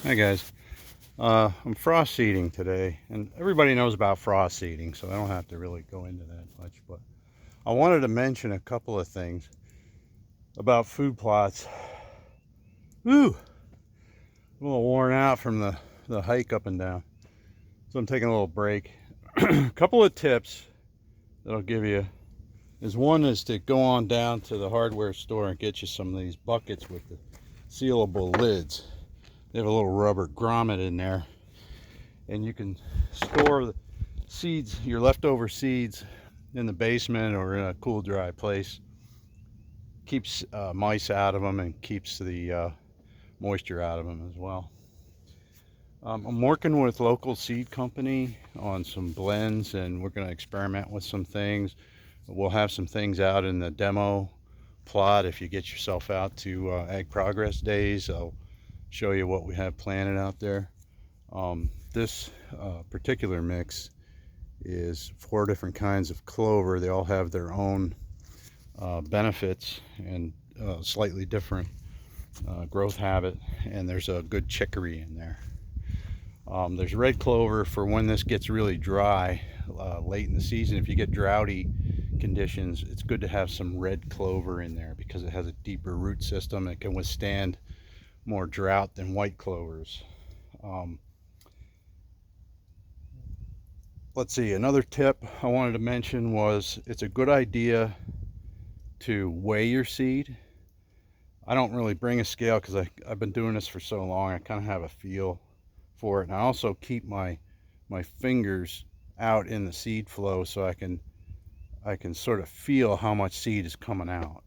Hi guys, I'm frost seeding today, and everybody knows about frost seeding, so I don't have to really go into that much, but I wanted to mention a couple of things about food plots. Woo! I'm a little worn out from the hike up and down, so I'm taking a little break. A couple of tips that I'll give you is one is to go on down to the hardware store and get you some of these buckets with the sealable lids. They have a little rubber grommet in there, and you can store the seeds, your leftover seeds, in the basement or in a cool, dry place. Keeps mice out of them and keeps the moisture out of them as well. I'm working with local seed company on some blends, and we're going to experiment with some things. We'll have some things out in the demo plot. If you get yourself out to Ag Progress Days, I'll show you what we have planted out there. This particular mix is 4 different kinds of clover. They all have their own benefits and slightly different growth habit, and there's a good chicory in there. There's red clover for when this gets really dry late in the season. If you get droughty conditions, it's good to have some red clover in there because it has a deeper root system. It can withstand more drought than white clovers. Let's see, another tip I wanted to mention was it's a good idea to weigh your seed. I don't really bring a scale because I've been doing this for so long. I kind of have a feel for it, and I also keep my fingers out in the seed flow so I can sort of feel how much seed is coming out.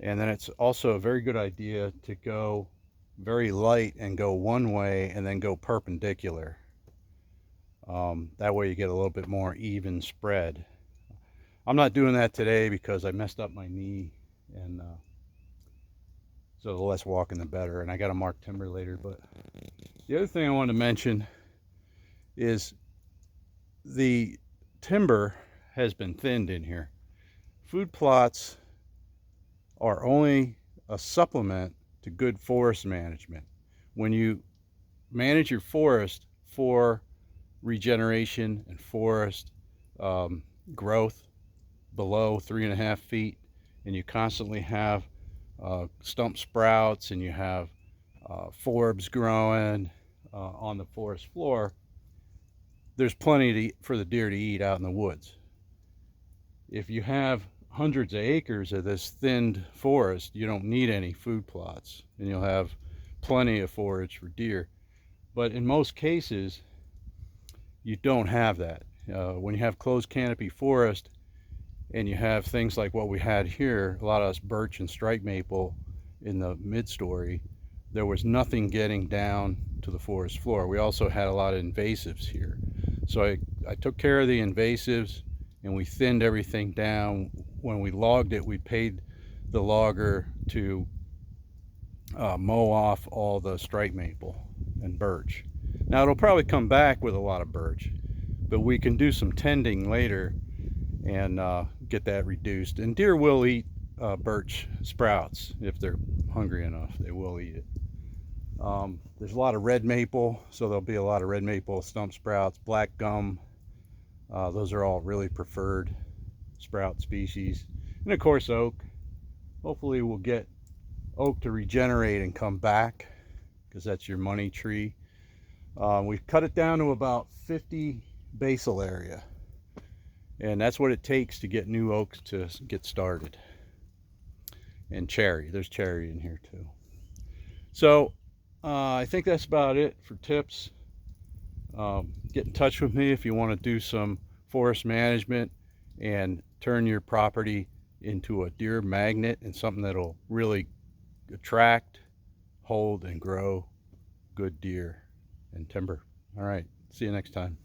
And then it's also a very good idea to go very light and go one way and then go perpendicular. That way you get a little bit more even spread. I'm not doing that today because I messed up my knee, and so the less walking the better, and I got to mark timber later. But the other thing I wanted to mention is the timber has been thinned in here. Food plots are only a supplement to good forest management. When you manage your forest for regeneration and forest growth below 3.5 feet, and you constantly have stump sprouts and you have forbs growing on the forest floor, there's plenty for the deer to eat out in the woods. If you have hundreds of acres of this thinned forest, you don't need any food plots, and you'll have plenty of forage for deer. But in most cases, you don't have that. When you have closed canopy forest and you have things like what we had here, a lot of us birch and striped maple in the mid-story, there was nothing getting down to the forest floor. We also had a lot of invasives here. So I took care of the invasives, and we thinned everything down. When we logged it, we paid the logger to mow off all the striped maple and birch. Now it'll probably come back with a lot of birch, but we can do some tending later and get that reduced. And deer will eat birch sprouts if they're hungry enough. They will eat it. There's a lot of red maple, so there'll be a lot of red maple stump sprouts. Black gum, those are all really preferred sprout species. And of course oak. Hopefully we'll get oak to regenerate and come back, because that's your money tree. We've cut it down to about 50 basal area, and that's what it takes to get new oaks to get started. And cherry, there's cherry in here too. So I think that's about it for tips. Get in touch with me if you want to do some forest management and turn your property into a deer magnet and something that'll really attract, hold, and grow good deer and timber. All right, see you next time.